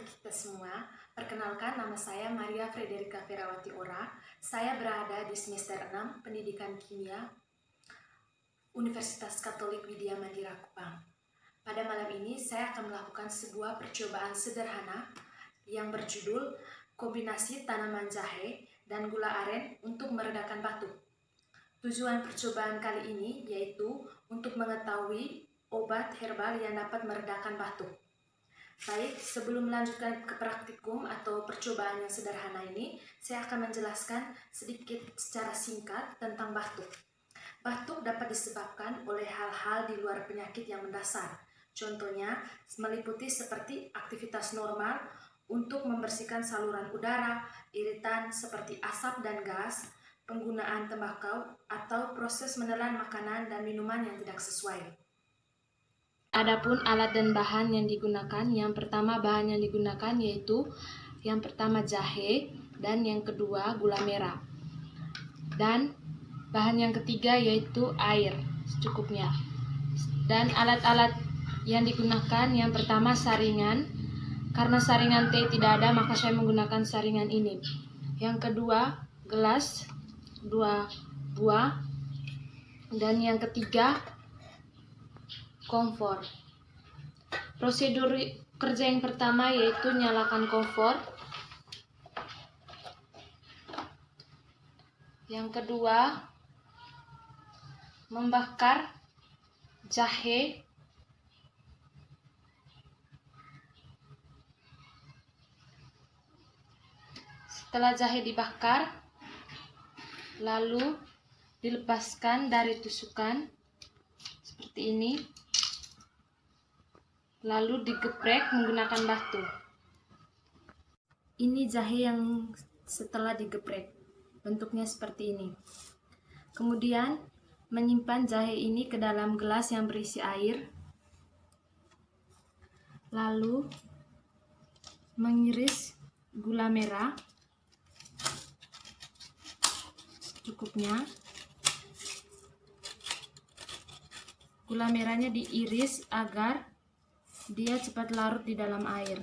untuk kita semua. Perkenalkan, nama saya Maria Frederika Ferawati Ora. Saya berada di semester 6 Pendidikan Kimia Universitas Katolik Widya Mandira Kupang. Pada malam ini saya akan melakukan sebuah percobaan sederhana yang berjudul kombinasi tanaman jahe dan gula aren untuk meredakan batuk. Tujuan percobaan kali ini yaitu untuk mengetahui obat herbal yang dapat meredakan batuk. Baik, sebelum melanjutkan ke praktikum atau percobaan yang sederhana ini, saya akan menjelaskan sedikit secara singkat tentang batuk. Batuk dapat disebabkan oleh hal-hal di luar penyakit yang mendasar. Contohnya, meliputi seperti aktivitas normal untuk membersihkan saluran udara, iritan seperti asap dan gas, penggunaan tembakau, atau proses menelan makanan dan minuman yang tidak sesuai. Adapun alat dan bahan yang digunakan, yang pertama bahan yang digunakan yaitu yang pertama jahe dan yang kedua gula merah. Dan bahan yang ketiga yaitu air secukupnya. Dan alat-alat yang digunakan yang pertama saringan. Karena saringan teh tidak ada maka saya menggunakan saringan ini. Yang kedua gelas 2 buah. Dan yang ketiga kompor. Prosedur kerja yang pertama yaitu nyalakan kompor. Yang kedua membakar jahe. Setelah jahe dibakar, lalu dilepaskan dari tusukan seperti ini. Lalu digeprek menggunakan batu. Ini jahe yang setelah digeprek. Bentuknya seperti ini. Kemudian menyimpan jahe ini ke dalam gelas yang berisi air. Lalu mengiris gula merah secukupnya. Gula merahnya diiris agar dia cepat larut di dalam air.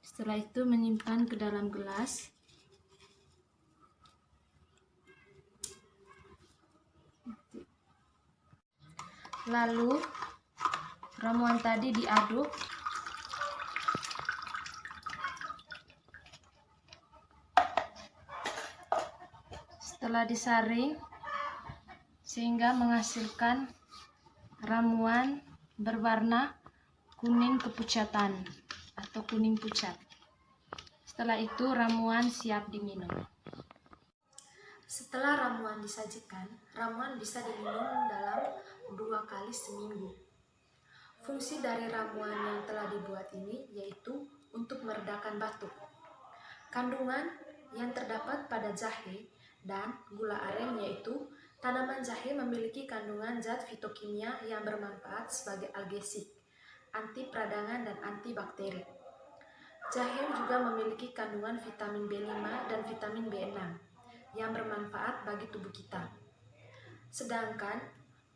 Setelah itu menyimpan ke dalam gelas. Lalu ramuan tadi diaduk. Setelah disaring sehingga menghasilkan ramuan berwarna kuning kepucatan atau kuning pucat. Setelah itu ramuan siap diminum. Setelah ramuan disajikan, ramuan bisa diminum dalam 2 kali seminggu. Fungsi dari ramuan yang telah dibuat ini yaitu untuk meredakan batuk. Kandungan yang terdapat pada jahe dan gula aren yaitu tanaman jahe memiliki kandungan zat fitokimia yang bermanfaat sebagai algesik, anti peradangan dan antibakteri. Jahe juga memiliki kandungan vitamin B5 dan vitamin B6 yang bermanfaat bagi tubuh kita. Sedangkan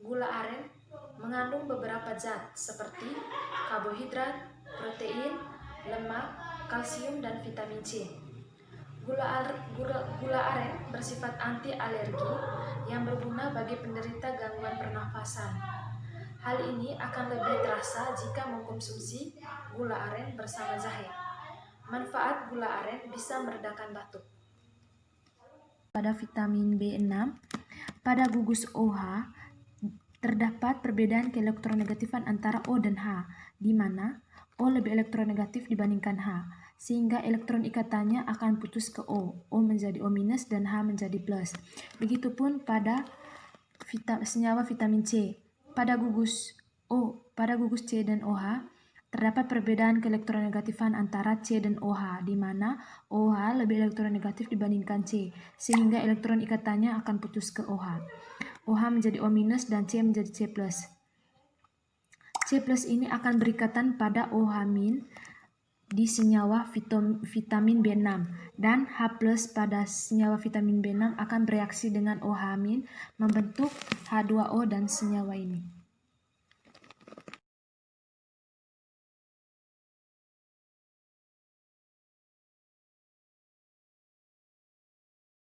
gula aren mengandung beberapa zat seperti karbohidrat, protein, lemak, kalsium, dan vitamin C. Gula aren bersifat anti alergi yang berguna bagi penderita gangguan pernafasan. Hal ini akan lebih terasa jika mengkonsumsi gula aren bersama jahe. Manfaat gula aren bisa meredakan batuk. Pada vitamin B6, pada gugus OH terdapat perbedaan keelektronegatifan antara O dan H, di mana O lebih elektronegatif dibandingkan H, sehingga elektron ikatannya akan putus ke O menjadi O- dan H menjadi plus. Begitupun pada senyawa vitamin C. Pada gugus C dan OH terdapat perbedaan keelektronegatifan antara C dan OH, di mana OH lebih elektronegatif dibandingkan C, sehingga elektron ikatannya akan putus ke OH. OH menjadi O- dan C menjadi C+. C+ ini akan berikatan pada OH- di senyawa vitamin B6 dan H+ pada senyawa vitamin B6 akan bereaksi dengan OH- membentuk H2O dan senyawa ini.